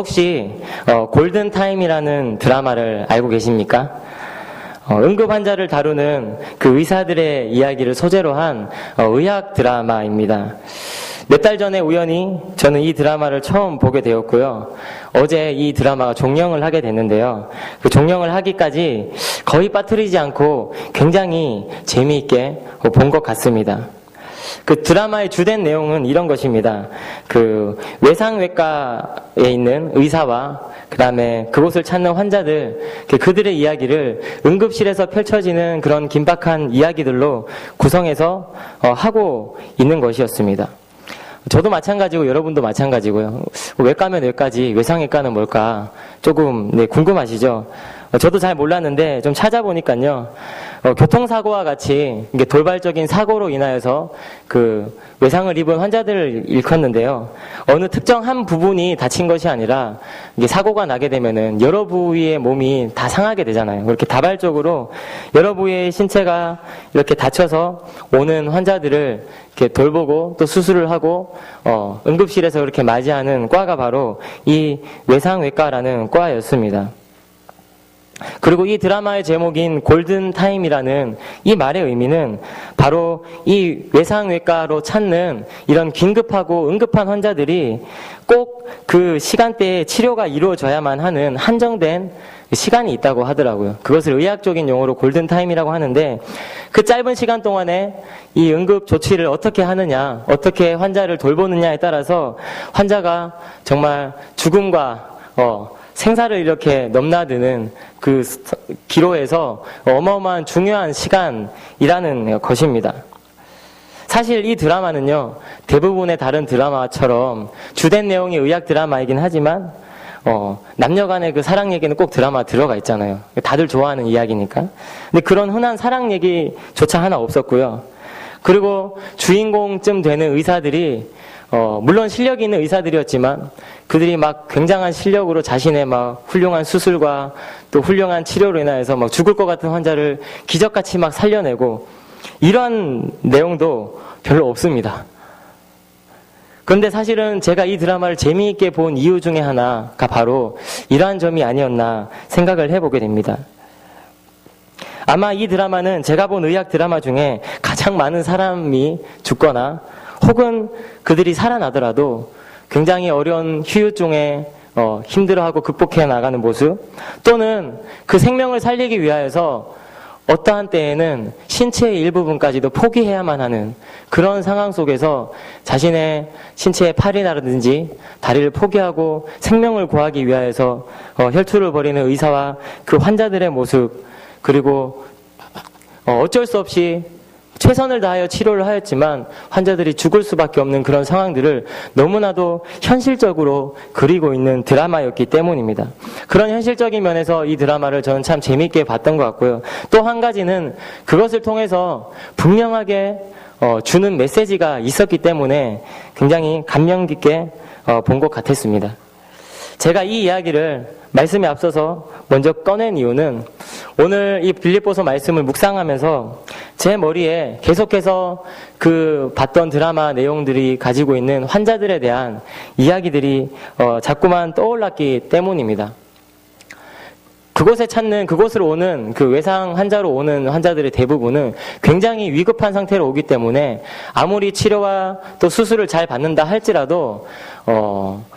혹시 골든타임이라는 드라마를 알고 계십니까? 응급 환자를 다루는 그 의사들의 이야기를 소재로 한 의학 드라마입니다. 몇 달 전에 우연히 저는 이 드라마를 처음 보게 되었고요. 어제 이 드라마가 종영을 하게 됐는데요. 그 종영을 하기까지 거의 빠뜨리지 않고 굉장히 재미있게 본 것 같습니다. 그 드라마의 주된 내용은 이런 것입니다. 그 외상외과에 있는 의사와 그 다음에 그곳을 찾는 환자들, 그들의 이야기를 응급실에서 펼쳐지는 그런 긴박한 이야기들로 구성해서 하고 있는 것이었습니다. 저도 마찬가지고 여러분도 마찬가지고요. 외과면 외과지 외상외과는 뭘까 조금 궁금하시죠? 저도 잘 몰랐는데 좀 찾아보니까요. 교통사고와 같이 이게 돌발적인 사고로 인하여서 그 외상을 입은 환자들을 일컫는데요. 어느 특정 한 부분이 다친 것이 아니라 이게 사고가 나게 되면은 여러 부위의 몸이 다 상하게 되잖아요. 그렇게 다발적으로 여러 부위의 신체가 이렇게 다쳐서 오는 환자들을 이렇게 돌보고 또 수술을 하고 응급실에서 그렇게 맞이하는 과가 바로 이 외상외과라는 과였습니다. 그리고 이 드라마의 제목인 골든타임이라는 이 말의 의미는 바로 이 외상외과로 찾는 이런 긴급하고 응급한 환자들이 꼭 그 시간대에 치료가 이루어져야만 하는 한정된 시간이 있다고 하더라고요. 그것을 의학적인 용어로 골든타임이라고 하는데 그 짧은 시간 동안에 이 응급 조치를 어떻게 하느냐, 어떻게 환자를 돌보느냐에 따라서 환자가 정말 죽음과 생사를 이렇게 넘나드는 그 기로에서 어마어마한 중요한 시간이라는 것입니다. 사실 이 드라마는요, 대부분의 다른 드라마처럼 주된 내용이 의학 드라마이긴 하지만 남녀 간의 그 사랑 얘기는 꼭 드라마 들어가 있잖아요. 다들 좋아하는 이야기니까. 근데 그런 흔한 사랑 얘기조차 하나 없었고요. 그리고 주인공쯤 되는 의사들이 물론 실력이 있는 의사들이었지만 그들이 막 굉장한 실력으로 자신의 막 훌륭한 수술과 또 훌륭한 치료로 인하여서 막 죽을 것 같은 환자를 기적같이 막 살려내고 이러한 내용도 별로 없습니다. 그런데 사실은 제가 이 드라마를 재미있게 본 이유 중에 하나가 바로 이러한 점이 아니었나 생각을 해보게 됩니다. 아마 이 드라마는 제가 본 의학 드라마 중에 가장 많은 사람이 죽거나 혹은 그들이 살아나더라도 굉장히 어려운 휴유증에 힘들어하고 극복해 나가는 모습, 또는 그 생명을 살리기 위하여서 어떠한 때에는 신체의 일부분까지도 포기해야만 하는 그런 상황 속에서 자신의 신체의 팔이라든지 다리를 포기하고 생명을 구하기 위하여서 혈투를 벌이는 의사와 그 환자들의 모습, 그리고 어쩔 수 없이 최선을 다하여 치료를 하였지만 환자들이 죽을 수밖에 없는 그런 상황들을 너무나도 현실적으로 그리고 있는 드라마였기 때문입니다. 그런 현실적인 면에서 이 드라마를 저는 참 재미있게 봤던 것 같고요. 또 한 가지는 그것을 통해서 분명하게 주는 메시지가 있었기 때문에 굉장히 감명 깊게 본 것 같았습니다. 제가 이 이야기를 말씀에 앞서서 먼저 꺼낸 이유는 오늘 이 빌립보서 말씀을 묵상하면서 제 머리에 계속해서 그 봤던 드라마 내용들이 가지고 있는 환자들에 대한 이야기들이 자꾸만 떠올랐기 때문입니다. 그곳으로 오는 그 외상 환자로 오는 환자들의 대부분은 굉장히 위급한 상태로 오기 때문에 아무리 치료와 또 수술을 잘 받는다 할지라도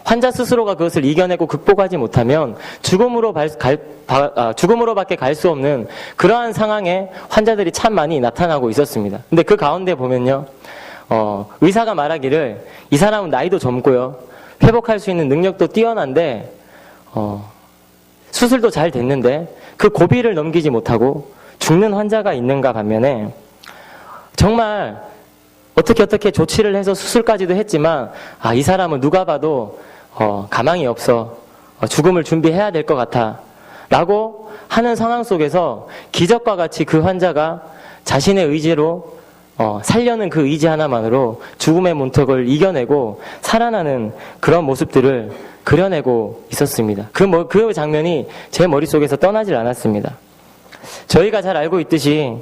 환자 스스로가 그것을 이겨내고 극복하지 못하면 죽음으로밖에 갈 수 없는 그러한 상황에 환자들이 참 많이 나타나고 있었습니다. 근데 그 가운데 보면요, 의사가 말하기를 이 사람은 나이도 젊고요, 회복할 수 있는 능력도 뛰어난데 수술도 잘 됐는데 그 고비를 넘기지 못하고 죽는 환자가 있는가 반면에 정말 어떻게 조치를 해서 수술까지도 했지만 이 사람은 누가 봐도 가망이 없어, 죽음을 준비해야 될 것 같아 라고 하는 상황 속에서 기적과 같이 그 환자가 자신의 의지로 살려는 그 의지 하나만으로 죽음의 문턱을 이겨내고 살아나는 그런 모습들을 그려내고 있었습니다. 그 장면이 제 머릿속에서 떠나질 않았습니다. 저희가 잘 알고 있듯이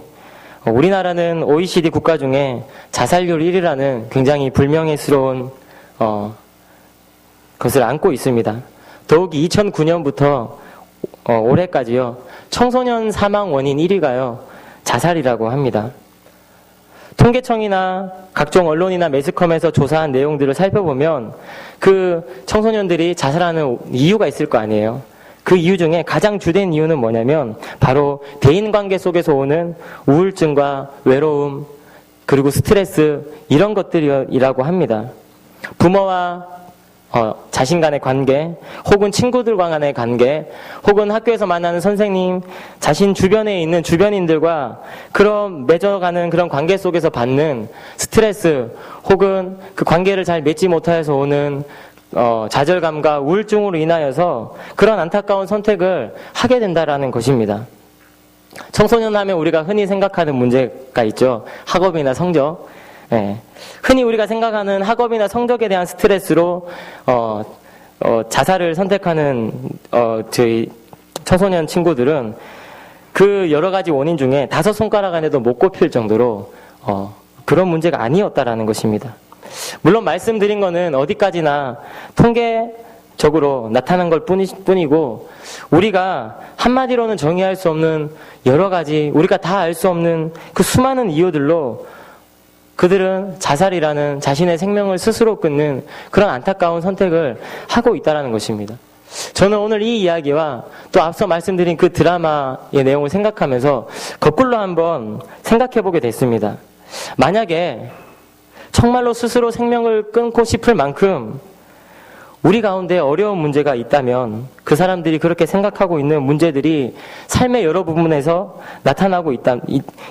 우리나라는 OECD 국가 중에 자살률 1위라는 굉장히 불명예스러운 것을 안고 있습니다. 더욱이 2009년부터 올해까지요. 청소년 사망 원인 1위가요. 자살이라고 합니다. 통계청이나 각종 언론이나 매스컴에서 조사한 내용들을 살펴보면 그 청소년들이 자살하는 이유가 있을 거 아니에요. 그 이유 중에 가장 주된 이유는 뭐냐면 바로 대인관계 속에서 오는 우울증과 외로움 그리고 스트레스 이런 것들이라고 합니다. 부모와 자신 간의 관계, 혹은 친구들 간의 관계, 혹은 학교에서 만나는 선생님, 자신 주변에 있는 주변인들과 그런 맺어가는 그런 관계 속에서 받는 스트레스, 혹은 그 관계를 잘 맺지 못해서 오는 좌절감과 우울증으로 인하여서 그런 안타까운 선택을 하게 된다라는 것입니다. 청소년 하면 우리가 흔히 생각하는 문제가 있죠. 학업이나 성적. 예. 흔히 우리가 생각하는 학업이나 성적에 대한 스트레스로 자살을 선택하는 저희 청소년 친구들은 그 여러 가지 원인 중에 5손가락 안에도 못 꼽힐 정도로 그런 문제가 아니었다라는 것입니다. 물론 말씀드린 거는 어디까지나 통계적으로 나타난 걸 뿐이고 우리가 한마디로는 정의할 수 없는 여러 가지 우리가 다 알 수 없는 그 수많은 이유들로 그들은 자살이라는 자신의 생명을 스스로 끊는 그런 안타까운 선택을 하고 있다는 것입니다. 저는 오늘 이 이야기와 또 앞서 말씀드린 그 드라마의 내용을 생각하면서 거꾸로 한번 생각해 보게 됐습니다. 만약에 정말로 스스로 생명을 끊고 싶을 만큼 우리 가운데 어려운 문제가 있다면 그 사람들이 그렇게 생각하고 있는 문제들이 삶의 여러 부분에서 나타나고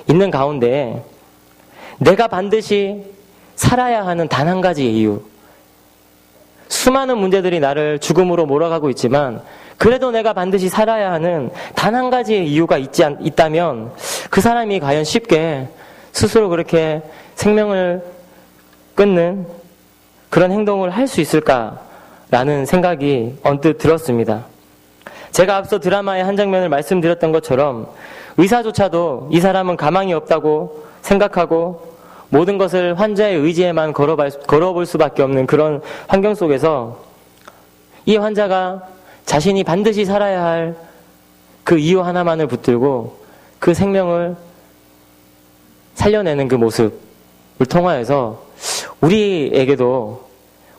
있는 가운데 내가 반드시 살아야 하는 단 한 가지의 이유. 수많은 문제들이 나를 죽음으로 몰아가고 있지만 그래도 내가 반드시 살아야 하는 단 한 가지의 이유가 있다면 그 사람이 과연 쉽게 스스로 그렇게 생명을 끊는 그런 행동을 할 수 있을까라는 생각이 언뜻 들었습니다. 제가 앞서 드라마의 한 장면을 말씀드렸던 것처럼 의사조차도 이 사람은 가망이 없다고 생각하고 모든 것을 환자의 의지에만 걸어볼 수밖에 없는 그런 환경 속에서 이 환자가 자신이 반드시 살아야 할 그 이유 하나만을 붙들고 그 생명을 살려내는 그 모습을 통하여서 우리에게도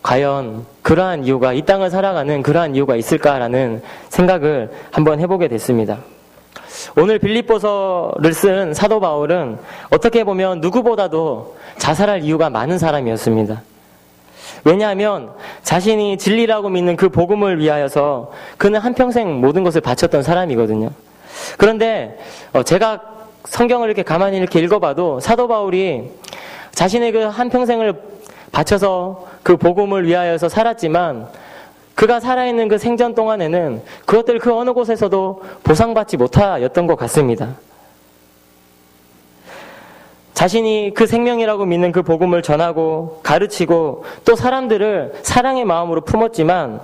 과연 그러한 이유가 이 땅을 살아가는 그러한 이유가 있을까라는 생각을 한번 해보게 됐습니다. 오늘 빌립보서를 쓴 사도 바울은 어떻게 보면 누구보다도 자살할 이유가 많은 사람이었습니다. 왜냐하면 자신이 진리라고 믿는 그 복음을 위하여서 그는 한평생 모든 것을 바쳤던 사람이거든요. 그런데 제가 성경을 이렇게 가만히 이렇게 읽어봐도 사도 바울이 자신의 그 한평생을 바쳐서 그 복음을 위하여서 살았지만 그가 살아있는 그 생전 동안에는 그것들 그 어느 곳에서도 보상받지 못하였던 것 같습니다. 자신이 그 생명이라고 믿는 그 복음을 전하고 가르치고 또 사람들을 사랑의 마음으로 품었지만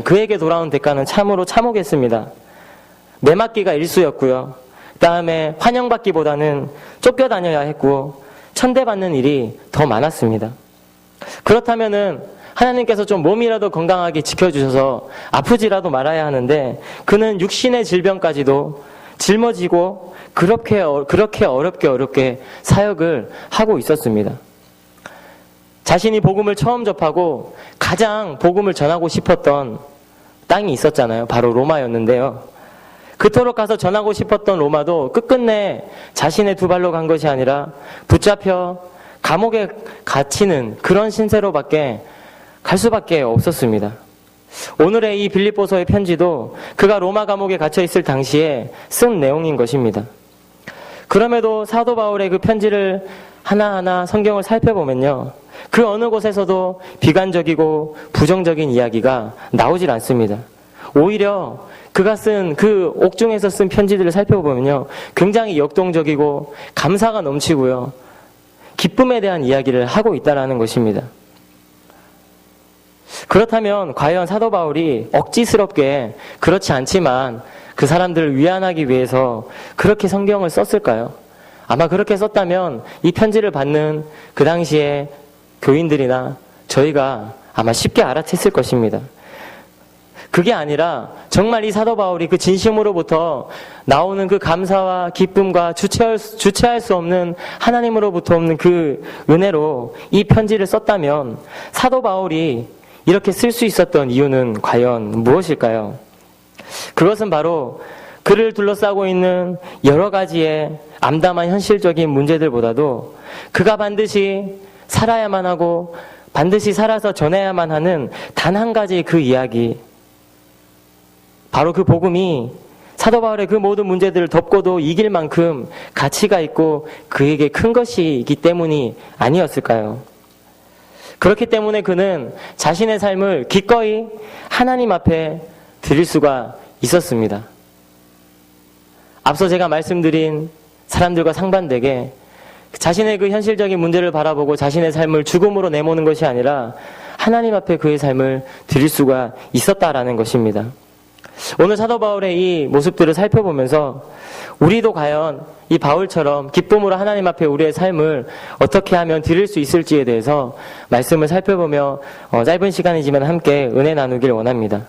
그에게 돌아오는 대가는 참으로 참혹했습니다. 매맞기가 일쑤였고요. 그 다음에 환영받기보다는 쫓겨다녀야 했고 천대받는 일이 더 많았습니다. 그렇다면은 하나님께서 좀 몸이라도 건강하게 지켜주셔서 아프지라도 말아야 하는데 그는 육신의 질병까지도 짊어지고 그렇게 어렵게 사역을 하고 있었습니다. 자신이 복음을 처음 접하고 가장 복음을 전하고 싶었던 땅이 있었잖아요. 바로 로마였는데요. 그토록 가서 전하고 싶었던 로마도 끝끝내 자신의 두 발로 간 것이 아니라 붙잡혀 감옥에 갇히는 그런 신세로밖에 갈 수밖에 없었습니다. 오늘의 이 빌립보서의 편지도 그가 로마 감옥에 갇혀 있을 당시에 쓴 내용인 것입니다. 그럼에도 사도 바울의 그 편지를 하나하나 성경을 살펴보면요. 그 어느 곳에서도 비관적이고 부정적인 이야기가 나오질 않습니다. 오히려 그가 쓴 그 옥중에서 쓴 편지들을 살펴보면요. 굉장히 역동적이고 감사가 넘치고요. 기쁨에 대한 이야기를 하고 있다는 것입니다. 그렇다면 과연 사도 바울이 억지스럽게 그렇지 않지만 그 사람들을 위안하기 위해서 그렇게 성경을 썼을까요? 아마 그렇게 썼다면 이 편지를 받는 그 당시에 교인들이나 저희가 아마 쉽게 알아챘을 것입니다. 그게 아니라 정말 이 사도 바울이 그 진심으로부터 나오는 그 감사와 기쁨과 주체할 수 없는 하나님으로부터 없는 그 은혜로 이 편지를 썼다면 사도 바울이 이렇게 쓸 수 있었던 이유는 과연 무엇일까요? 그것은 바로 그를 둘러싸고 있는 여러 가지의 암담한 현실적인 문제들보다도 그가 반드시 살아야만 하고 반드시 살아서 전해야만 하는 단 한 가지 그 이야기, 바로 그 복음이 사도 바울의 그 모든 문제들을 덮고도 이길 만큼 가치가 있고 그에게 큰 것이기 때문이 아니었을까요? 그렇기 때문에 그는 자신의 삶을 기꺼이 하나님 앞에 드릴 수가 있었습니다. 앞서 제가 말씀드린 사람들과 상반되게 자신의 그 현실적인 문제를 바라보고 자신의 삶을 죽음으로 내모는 것이 아니라 하나님 앞에 그의 삶을 드릴 수가 있었다라는 것입니다. 오늘 사도 바울의 이 모습들을 살펴보면서 우리도 과연 이 바울처럼 기쁨으로 하나님 앞에 우리의 삶을 어떻게 하면 드릴 수 있을지에 대해서 말씀을 살펴보며 짧은 시간이지만 함께 은혜 나누길 원합니다.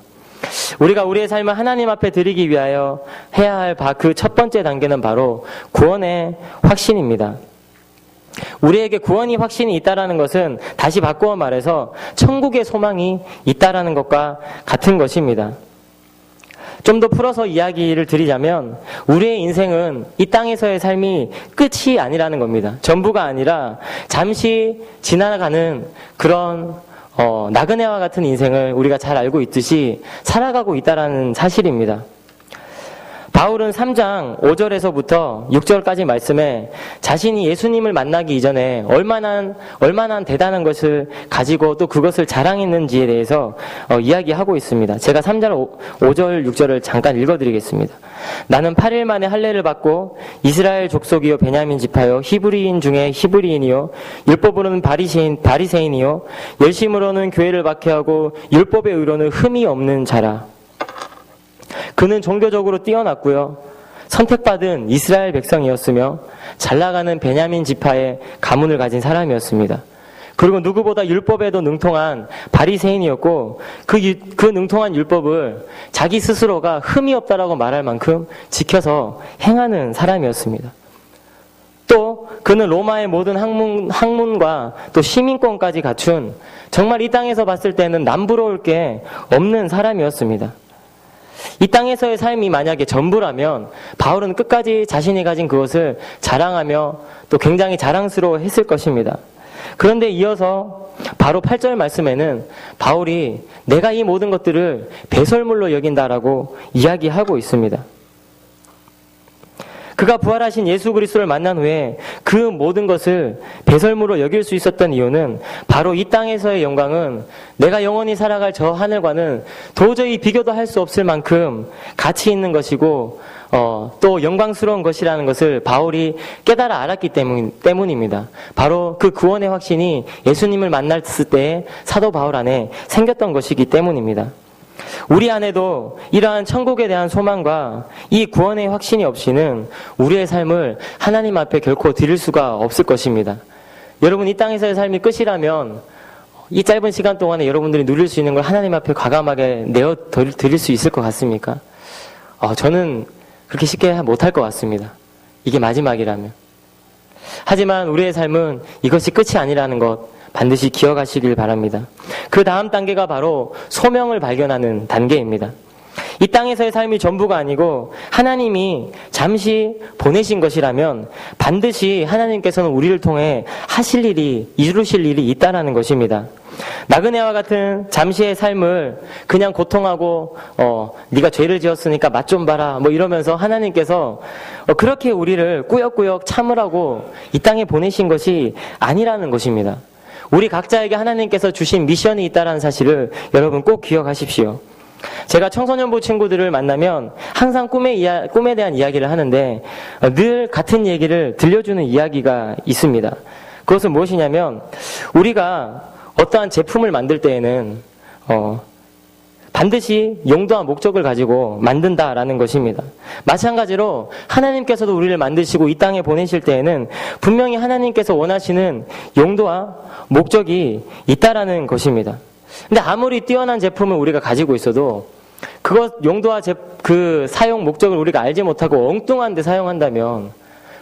우리가 우리의 삶을 하나님 앞에 드리기 위하여 해야 할 그 첫 번째 단계는 바로 구원의 확신입니다. 우리에게 구원이 확신이 있다라는 것은 다시 바꾸어 말해서 천국의 소망이 있다라는 것과 같은 것입니다. 좀 더 풀어서 이야기를 드리자면 우리의 인생은 이 땅에서의 삶이 끝이 아니라는 겁니다. 전부가 아니라 잠시 지나가는 그런 나그네와 같은 인생을 우리가 잘 알고 있듯이 살아가고 있다라는 사실입니다. 바울은 3장 5절에서부터 6절까지 말씀에 자신이 예수님을 만나기 이전에 얼마나 대단한 것을 가지고 또 그것을 자랑했는지에 대해서 이야기하고 있습니다. 제가 3절 5절 6절을 잠깐 읽어드리겠습니다. 나는 8일 만에 할례를 받고 이스라엘 족속이요 베냐민 지파요 히브리인 중에 히브리인이요 율법으로는 바리새인이요 열심으로는 교회를 박해하고 율법의 의로는 흠이 없는 자라. 그는 종교적으로 뛰어났고요. 선택받은 이스라엘 백성이었으며 잘나가는 베냐민 지파의 가문을 가진 사람이었습니다. 그리고 누구보다 율법에도 능통한 바리새인이었고 그 능통한 율법을 자기 스스로가 흠이 없다라고 말할 만큼 지켜서 행하는 사람이었습니다. 또 그는 로마의 모든 학문과 또 시민권까지 갖춘 정말 이 땅에서 봤을 때는 남부러울 게 없는 사람이었습니다. 이 땅에서의 삶이 만약에 전부라면 바울은 끝까지 자신이 가진 그것을 자랑하며 또 굉장히 자랑스러워 했을 것입니다. 그런데 이어서 바로 8절 말씀에는 바울이 내가 이 모든 것들을 배설물로 여긴다라고 이야기하고 있습니다. 그가 부활하신 예수 그리스도를 만난 후에 그 모든 것을 배설물로 여길 수 있었던 이유는 바로 이 땅에서의 영광은 내가 영원히 살아갈 저 하늘과는 도저히 비교도 할 수 없을 만큼 가치 있는 것이고 또 영광스러운 것이라는 것을 바울이 깨달아 알았기 때문입니다. 바로 그 구원의 확신이 예수님을 만났을 때 사도 바울 안에 생겼던 것이기 때문입니다. 우리 안에도 이러한 천국에 대한 소망과 이 구원의 확신이 없이는 우리의 삶을 하나님 앞에 결코 드릴 수가 없을 것입니다. 여러분, 이 땅에서의 삶이 끝이라면 이 짧은 시간 동안에 여러분들이 누릴 수 있는 걸 하나님 앞에 과감하게 내어 드릴 수 있을 것 같습니까? 저는 그렇게 쉽게 못할 것 같습니다. 이게 마지막이라면. 하지만 우리의 삶은 이것이 끝이 아니라는 것 반드시 기억하시길 바랍니다. 그 다음 단계가 바로 소명을 발견하는 단계입니다. 이 땅에서의 삶이 전부가 아니고 하나님이 잠시 보내신 것이라면 반드시 하나님께서는 우리를 통해 이루실 일이 있다는 것입니다. 나그네와 같은 잠시의 삶을 그냥 고통하고 네가 죄를 지었으니까 맛 좀 봐라 이러면서 하나님께서 그렇게 우리를 꾸역꾸역 참으라고 이 땅에 보내신 것이 아니라는 것입니다. 우리 각자에게 하나님께서 주신 미션이 있다는 사실을 여러분 꼭 기억하십시오. 제가 청소년부 친구들을 만나면 항상 꿈에 대한 이야기를 하는데 늘 같은 얘기를 들려주는 이야기가 있습니다. 그것은 무엇이냐면 우리가 어떠한 제품을 만들 때에는 반드시 용도와 목적을 가지고 만든다라는 것입니다. 마찬가지로 하나님께서도 우리를 만드시고 이 땅에 보내실 때에는 분명히 하나님께서 원하시는 용도와 목적이 있다라는 것입니다. 근데 아무리 뛰어난 제품을 우리가 가지고 있어도 그것 용도와 그 사용 목적을 우리가 알지 못하고 엉뚱한 데 사용한다면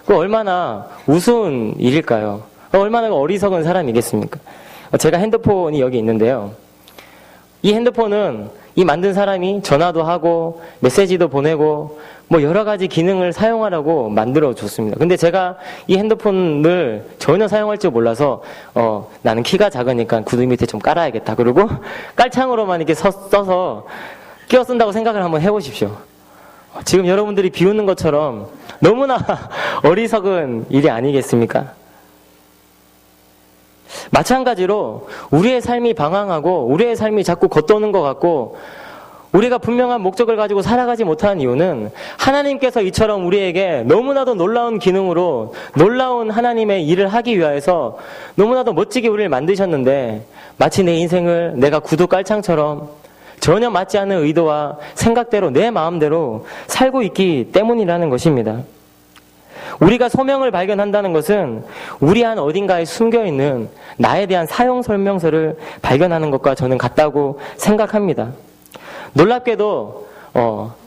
그 얼마나 우스운 일일까요? 얼마나 어리석은 사람이겠습니까? 제가 핸드폰이 여기 있는데요. 이 핸드폰은 이 만든 사람이 전화도 하고 메시지도 보내고 뭐 여러 가지 기능을 사용하라고 만들어 줬습니다. 근데 제가 이 핸드폰을 전혀 사용할 줄 몰라서 나는 키가 작으니까 구두 밑에 좀 깔아야겠다. 그리고 깔창으로만 이렇게 써서 끼워 쓴다고 생각을 한번 해보십시오. 지금 여러분들이 비웃는 것처럼 너무나 어리석은 일이 아니겠습니까? 마찬가지로 우리의 삶이 방황하고 우리의 삶이 자꾸 겉도는 것 같고 우리가 분명한 목적을 가지고 살아가지 못하는 이유는 하나님께서 이처럼 우리에게 너무나도 놀라운 기능으로 놀라운 하나님의 일을 하기 위해서 너무나도 멋지게 우리를 만드셨는데 마치 내 인생을 내가 구두 깔창처럼 전혀 맞지 않는 의도와 생각대로 내 마음대로 살고 있기 때문이라는 것입니다. 우리가 소명을 발견한다는 것은 우리 안 어딘가에 숨겨있는 나에 대한 사용 설명서를 발견하는 것과 저는 같다고 생각합니다. 놀랍게도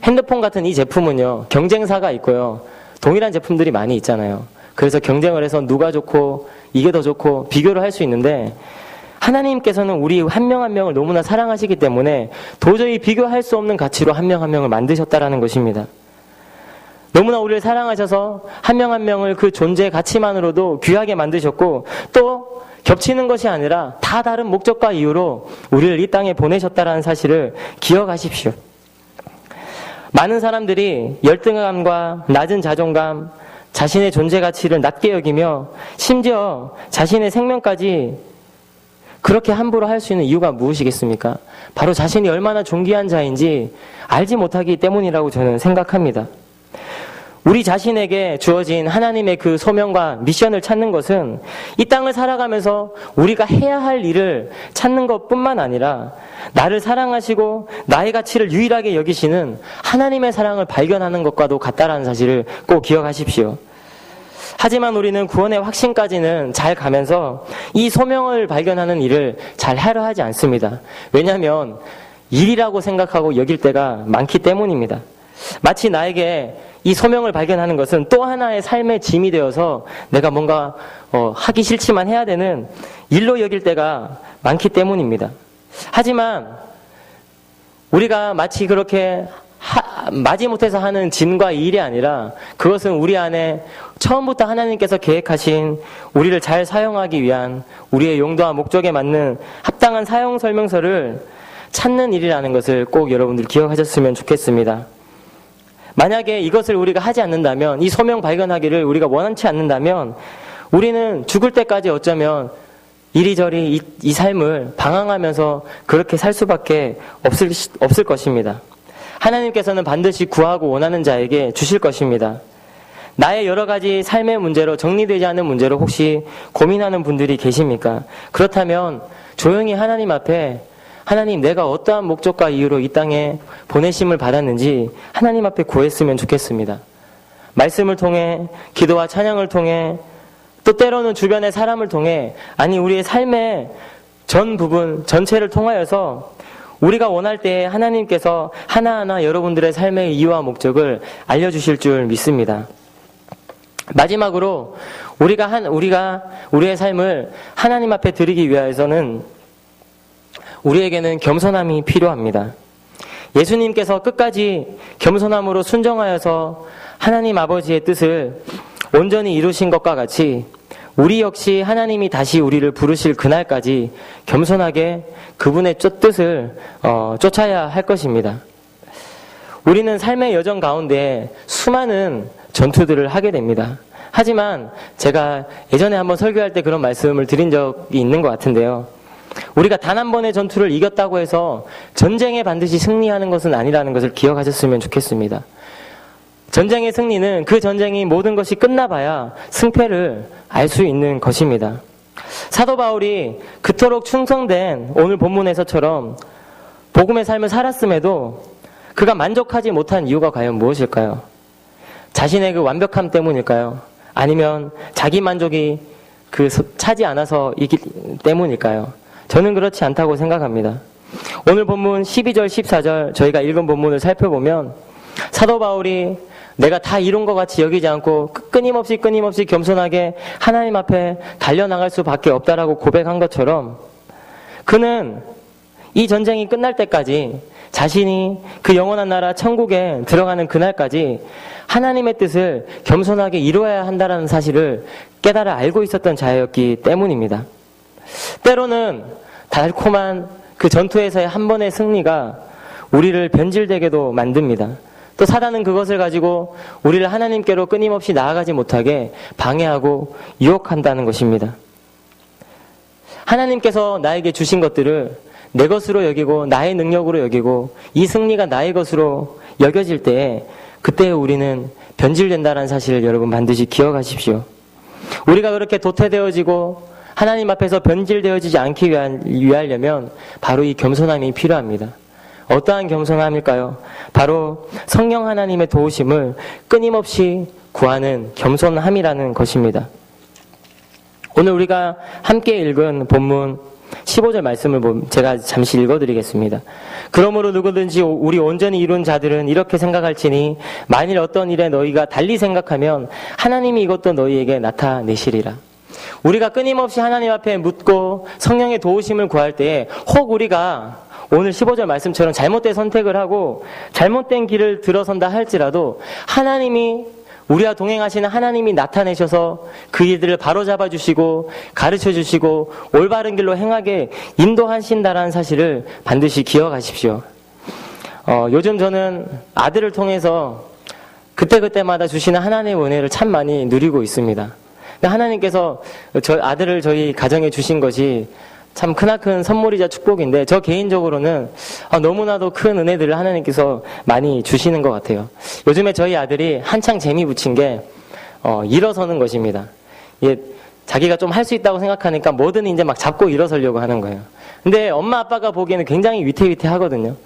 핸드폰 같은 이 제품은요, 경쟁사가 있고요, 동일한 제품들이 많이 있잖아요. 그래서 경쟁을 해서 누가 좋고 이게 더 좋고 비교를 할 수 있는데 하나님께서는 우리 한 명 한 명을 너무나 사랑하시기 때문에 도저히 비교할 수 없는 가치로 한 명 한 명을 만드셨다라는 것입니다. 너무나 우리를 사랑하셔서 한 명 한 명을 그 존재의 가치만으로도 귀하게 만드셨고 또 겹치는 것이 아니라 다 다른 목적과 이유로 우리를 이 땅에 보내셨다는 사실을 기억하십시오. 많은 사람들이 열등감과 낮은 자존감, 자신의 존재 가치를 낮게 여기며 심지어 자신의 생명까지 그렇게 함부로 할 수 있는 이유가 무엇이겠습니까? 바로 자신이 얼마나 존귀한 자인지 알지 못하기 때문이라고 저는 생각합니다. 우리 자신에게 주어진 하나님의 그 소명과 미션을 찾는 것은 이 땅을 살아가면서 우리가 해야 할 일을 찾는 것뿐만 아니라 나를 사랑하시고 나의 가치를 유일하게 여기시는 하나님의 사랑을 발견하는 것과도 같다라는 사실을 꼭 기억하십시오. 하지만 우리는 구원의 확신까지는 잘 가면서 이 소명을 발견하는 일을 잘 하려 하지 않습니다. 왜냐하면 일이라고 생각하고 여길 때가 많기 때문입니다. 마치 나에게 이 소명을 발견하는 것은 또 하나의 삶의 짐이 되어서 내가 뭔가 하기 싫지만 해야 되는 일로 여길 때가 많기 때문입니다. 하지만 우리가 마치 그렇게 마지못해서 하는 짐과 일이 아니라 그것은 우리 안에 처음부터 하나님께서 계획하신 우리를 잘 사용하기 위한 우리의 용도와 목적에 맞는 합당한 사용 설명서를 찾는 일이라는 것을 꼭 여러분들 기억하셨으면 좋겠습니다. 만약에 이것을 우리가 하지 않는다면, 이 소명 발견하기를 우리가 원치 않는다면 우리는 죽을 때까지 어쩌면 이리저리 이 삶을 방황하면서 그렇게 살 수밖에 없을 것입니다. 하나님께서는 반드시 구하고 원하는 자에게 주실 것입니다. 나의 여러 가지 삶의 문제로 정리되지 않은 문제로 혹시 고민하는 분들이 계십니까? 그렇다면 조용히 하나님 앞에 하나님, 내가 어떠한 목적과 이유로 이 땅에 보내심을 받았는지 하나님 앞에 구했으면 좋겠습니다. 말씀을 통해, 기도와 찬양을 통해, 또 때로는 주변의 사람을 통해, 아니 우리의 삶의 전 부분, 전체를 통하여서 우리가 원할 때 하나님께서 하나하나 여러분들의 삶의 이유와 목적을 알려주실 줄 믿습니다. 마지막으로 우리가 우리의 삶을 하나님 앞에 드리기 위해서는 우리에게는 겸손함이 필요합니다. 예수님께서 끝까지 겸손함으로 순종하여서 하나님 아버지의 뜻을 온전히 이루신 것과 같이 우리 역시 하나님이 다시 우리를 부르실 그날까지 겸손하게 그분의 뜻을 쫓아야 할 것입니다. 우리는 삶의 여정 가운데 수많은 전투들을 하게 됩니다. 하지만 제가 예전에 한번 설교할 때 그런 말씀을 드린 적이 있는 것 같은데요. 우리가 단 한 번의 전투를 이겼다고 해서 전쟁에 반드시 승리하는 것은 아니라는 것을 기억하셨으면 좋겠습니다. 전쟁의 승리는 그 전쟁이 모든 것이 끝나봐야 승패를 알 수 있는 것입니다. 사도 바울이 그토록 충성된 오늘 본문에서처럼 복음의 삶을 살았음에도 그가 만족하지 못한 이유가 과연 무엇일까요? 자신의 그 완벽함 때문일까요? 아니면 자기 만족이 차지 않아서이기 때문일까요? 저는 그렇지 않다고 생각합니다. 오늘 본문 12절, 14절 저희가 읽은 본문을 살펴보면 사도 바울이 내가 다 이룬 것 같이 여기지 않고 끊임없이 겸손하게 하나님 앞에 달려나갈 수밖에 없다라고 고백한 것처럼 그는 이 전쟁이 끝날 때까지 자신이 그 영원한 나라 천국에 들어가는 그날까지 하나님의 뜻을 겸손하게 이루어야 한다는 사실을 깨달아 알고 있었던 자였기 때문입니다. 때로는 달콤한 그 전투에서의 한 번의 승리가 우리를 변질되게도 만듭니다. 또 사단은 그것을 가지고 우리를 하나님께로 끊임없이 나아가지 못하게 방해하고 유혹한다는 것입니다. 하나님께서 나에게 주신 것들을 내 것으로 여기고 나의 능력으로 여기고 이 승리가 나의 것으로 여겨질 때에 그때 우리는 변질된다는 사실을 여러분 반드시 기억하십시오. 우리가 그렇게 도태되어지고 하나님 앞에서 변질되어지지 않기 위하려면 바로 이 겸손함이 필요합니다. 어떠한 겸손함일까요? 바로 성령 하나님의 도우심을 끊임없이 구하는 겸손함이라는 것입니다. 오늘 우리가 함께 읽은 본문 15절 말씀을 제가 잠시 읽어드리겠습니다. 그러므로 누구든지 우리 온전히 이룬 자들은 이렇게 생각할지니 만일 어떤 일에 너희가 달리 생각하면 하나님이 이것도 너희에게 나타내시리라. 우리가 끊임없이 하나님 앞에 묻고 성령의 도우심을 구할 때에 혹 우리가 오늘 15절 말씀처럼 잘못된 선택을 하고 잘못된 길을 들어선다 할지라도 하나님이 우리와 동행하시는 하나님이 나타내셔서 그 일들을 바로잡아 주시고 가르쳐 주시고 올바른 길로 행하게 인도하신다라는 사실을 반드시 기억하십시오. 요즘 저는 아들을 통해서 그때그때마다 주시는 하나님의 은혜를 참 많이 누리고 있습니다. 하나님께서 아들을 저희 가정에 주신 것이 참 크나큰 선물이자 축복인데 저 개인적으로는 너무나도 큰 은혜들을 하나님께서 많이 주시는 것 같아요. 요즘에 저희 아들이 한창 재미 붙인 게 일어서는 것입니다. 자기가 좀 할 수 있다고 생각하니까 뭐든 이제 막 잡고 일어서려고 하는 거예요. 근데 엄마 아빠가 보기에는 굉장히 위태위태하거든요.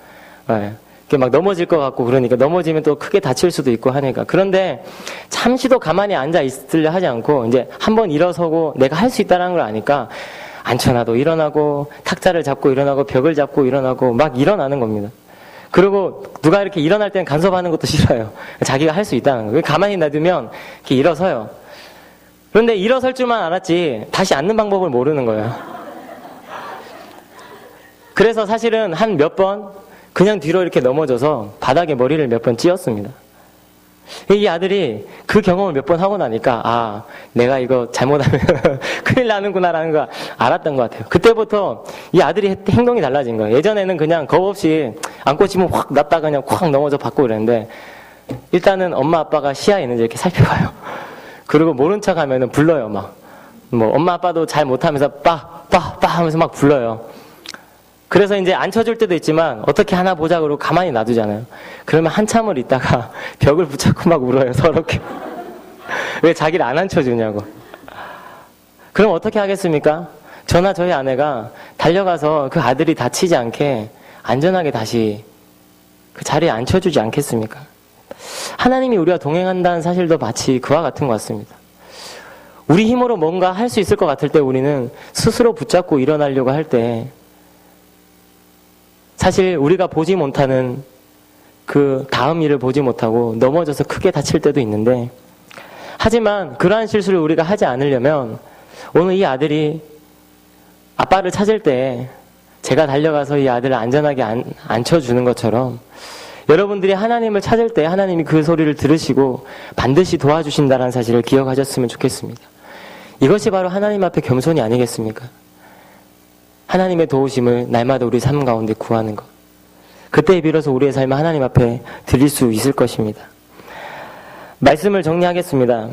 막 넘어질 것 같고 그러니까 넘어지면 또 크게 다칠 수도 있고 하니까. 그런데 잠시도 가만히 앉아 있으려 하지 않고 이제 한번 일어서고 내가 할 수 있다는 걸 아니까 앉혀놔도 일어나고 탁자를 잡고 일어나고 벽을 잡고 일어나고 막 일어나는 겁니다. 그리고 누가 이렇게 일어날 때는 간섭하는 것도 싫어요. 자기가 할 수 있다는 거예요. 가만히 놔두면 이렇게 일어서요. 그런데 일어설 줄만 알았지 다시 앉는 방법을 모르는 거예요. 그래서 사실은 한 몇 번 그냥 뒤로 이렇게 넘어져서 바닥에 머리를 몇 번 찧었습니다. 이 아들이 그 경험을 몇 번 하고 나니까 내가 이거 잘못하면 큰일 나는구나라는 걸 알았던 것 같아요. 그때부터 이 아들이 행동이 달라진 거예요. 예전에는 그냥 겁 없이 안고 싶으면 확 놨다가 그냥 확 넘어져 받고 그랬는데 일단은 엄마 아빠가 시야에 있는지 이렇게 살펴봐요. 그리고 모른 척 하면은 불러요. 막 엄마 아빠도 잘 못하면서 빠 하면서 막 불러요. 그래서 이제 앉혀줄 때도 있지만 어떻게 하나 보자 그러고 가만히 놔두잖아요. 그러면 한참을 있다가 벽을 붙잡고 막 울어요. 서럽게. 왜 자기를 안 앉혀주냐고. 그럼 어떻게 하겠습니까? 저나 저희 아내가 달려가서 그 아들이 다치지 않게 안전하게 다시 그 자리에 앉혀주지 않겠습니까? 하나님이 우리와 동행한다는 사실도 마치 그와 같은 것 같습니다. 우리 힘으로 뭔가 할 수 있을 것 같을 때 우리는 스스로 붙잡고 일어나려고 할 때 사실 우리가 보지 못하는 그 다음 일을 보지 못하고 넘어져서 크게 다칠 때도 있는데 하지만 그러한 실수를 우리가 하지 않으려면 오늘 이 아들이 아빠를 찾을 때 제가 달려가서 이 아들을 안전하게 앉혀주는 것처럼 여러분들이 하나님을 찾을 때 하나님이 그 소리를 들으시고 반드시 도와주신다는 사실을 기억하셨으면 좋겠습니다. 이것이 바로 하나님 앞에 겸손이 아니겠습니까? 하나님의 도우심을 날마다 우리 삶 가운데 구하는 것. 그때에 비로소 우리의 삶을 하나님 앞에 드릴 수 있을 것입니다. 말씀을 정리하겠습니다.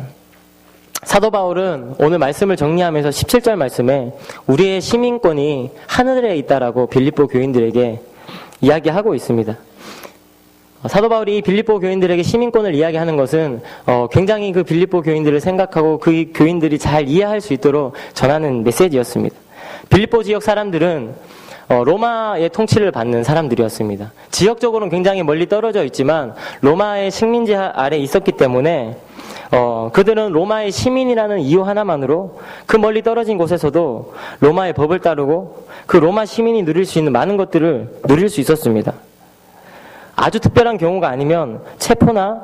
사도 바울은 오늘 말씀을 정리하면서 17절 말씀에 우리의 시민권이 하늘에 있다라고 빌립보 교인들에게 이야기하고 있습니다. 사도 바울이 빌립보 교인들에게 시민권을 이야기하는 것은 굉장히 그 빌립보 교인들을 생각하고 그 교인들이 잘 이해할 수 있도록 전하는 메시지였습니다. 빌립보 지역 사람들은 로마의 통치를 받는 사람들이었습니다. 지역적으로는 굉장히 멀리 떨어져 있지만 로마의 식민지 아래 있었기 때문에 그들은 로마의 시민이라는 이유 하나만으로 그 멀리 떨어진 곳에서도 로마의 법을 따르고 그 로마 시민이 누릴 수 있는 많은 것들을 누릴 수 있었습니다. 아주 특별한 경우가 아니면 체포나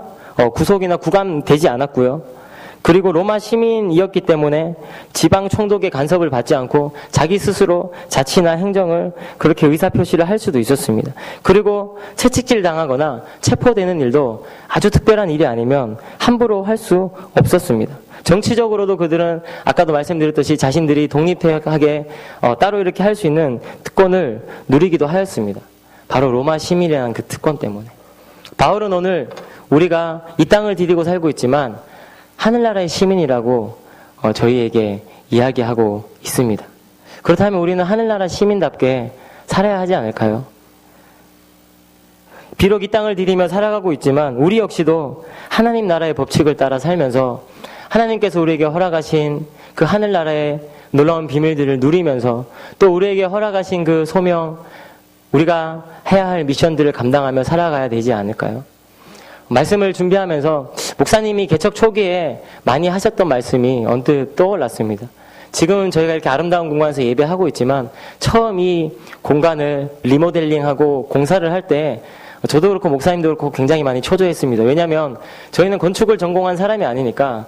구속이나 구감되지 않았고요. 그리고 로마 시민이었기 때문에 지방 총독의 간섭을 받지 않고 자기 스스로 자치나 행정을 그렇게 의사표시를 할 수도 있었습니다. 그리고 채찍질 당하거나 체포되는 일도 아주 특별한 일이 아니면 함부로 할 수 없었습니다. 정치적으로도 그들은 아까도 말씀드렸듯이 자신들이 독립하게 따로 이렇게 할 수 있는 특권을 누리기도 하였습니다. 바로 로마 시민이라는 그 특권 때문에. 바울은 오늘 우리가 이 땅을 디디고 살고 있지만 하늘나라의 시민이라고 저희에게 이야기하고 있습니다. 그렇다면 우리는 하늘나라 시민답게 살아야 하지 않을까요? 비록 이 땅을 디디며 살아가고 있지만 우리 역시도 하나님 나라의 법칙을 따라 살면서 하나님께서 우리에게 허락하신 그 하늘나라의 놀라운 비밀들을 누리면서 또 우리에게 허락하신 그 소명, 우리가 해야 할 미션들을 감당하며 살아가야 되지 않을까요? 말씀을 준비하면서 목사님이 개척 초기에 많이 하셨던 말씀이 언뜻 떠올랐습니다. 지금은 저희가 이렇게 아름다운 공간에서 예배하고 있지만 처음 이 공간을 리모델링하고 공사를 할 때 저도 그렇고 목사님도 그렇고 굉장히 많이 초조했습니다. 왜냐하면 저희는 건축을 전공한 사람이 아니니까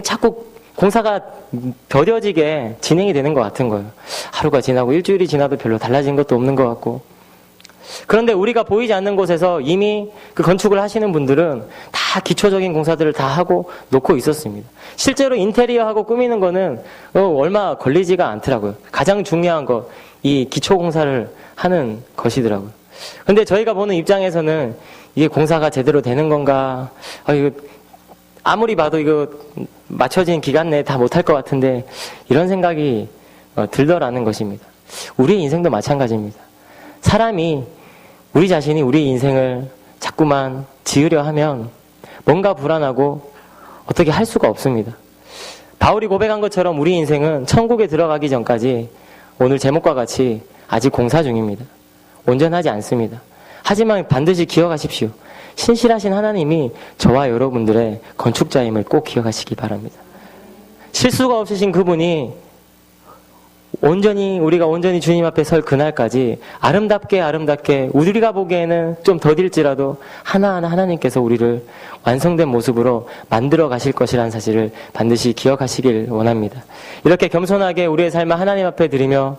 자꾸 공사가 더뎌지게 진행이 되는 것 같은 거예요. 하루가 지나고 일주일이 지나도 별로 달라진 것도 없는 것 같고. 그런데 우리가 보이지 않는 곳에서 이미 그 건축을 하시는 분들은 다 기초적인 공사들을 다 하고 놓고 있었습니다. 실제로 인테리어하고 꾸미는 거는 얼마 걸리지가 않더라고요. 가장 중요한 거, 이 기초 공사를 하는 것이더라고요. 근데 저희가 보는 입장에서는 이게 공사가 제대로 되는 건가, 이거 아무리 봐도 이거 맞춰진 기간 내에 다 못할 것 같은데 이런 생각이 들더라는 것입니다. 우리의 인생도 마찬가지입니다. 사람이 우리 자신이 우리 인생을 자꾸만 지으려 하면 뭔가 불안하고 어떻게 할 수가 없습니다. 바울이 고백한 것처럼 우리 인생은 천국에 들어가기 전까지 오늘 제목과 같이 아직 공사 중입니다. 온전하지 않습니다. 하지만 반드시 기억하십시오. 신실하신 하나님이 저와 여러분들의 건축자임을 꼭 기억하시기 바랍니다. 실수가 없으신 그분이 우리가 온전히 주님 앞에 설 그날까지 아름답게 우리가 보기에는 좀 더딜지라도 하나하나 하나님께서 우리를 완성된 모습으로 만들어 가실 것이라는 사실을 반드시 기억하시길 원합니다. 이렇게 겸손하게 우리의 삶을 하나님 앞에 드리며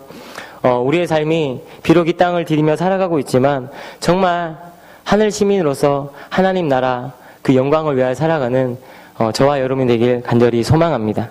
우리의 삶이 비록 이 땅을 디디며 살아가고 있지만 정말 하늘 시민으로서 하나님 나라 그 영광을 위하여 살아가는 저와 여러분이 되길 간절히 소망합니다.